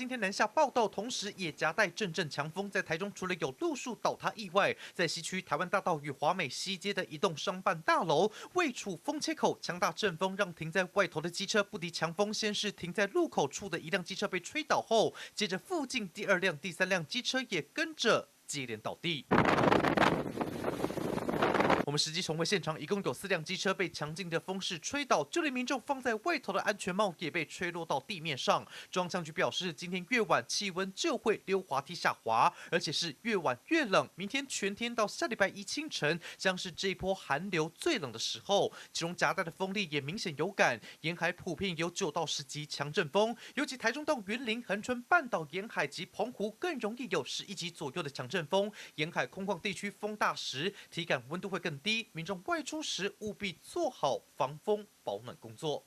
今天南下报道，同时也夹带阵阵强风，在台中除了有路树倒塌意外，在西区台湾大道与华美西街的一栋商办大楼位处风切口，强大阵风让停在外头的机车不敌强风，先是停在路口处的一辆机车被吹倒后，接着附近第二辆、第三辆机车也跟着接连倒地。我们实际重回现场，一共有4辆机车被强劲的风势吹倒，就连民众放在外头的安全帽也被吹落到地面上。中央气象局表示，今天越晚气温就会溜滑梯下滑，而且是越晚越冷。明天全天到下礼拜一清晨，将是这一波寒流最冷的时候，其中夹带的风力也明显有感，沿海普遍有9到10级强阵风，尤其台中到云林、恒春半岛沿海及澎湖更容易有11级左右的强阵风。沿海空旷地区风大时，体感温度会更低，民众外出时务必做好防风保暖工作。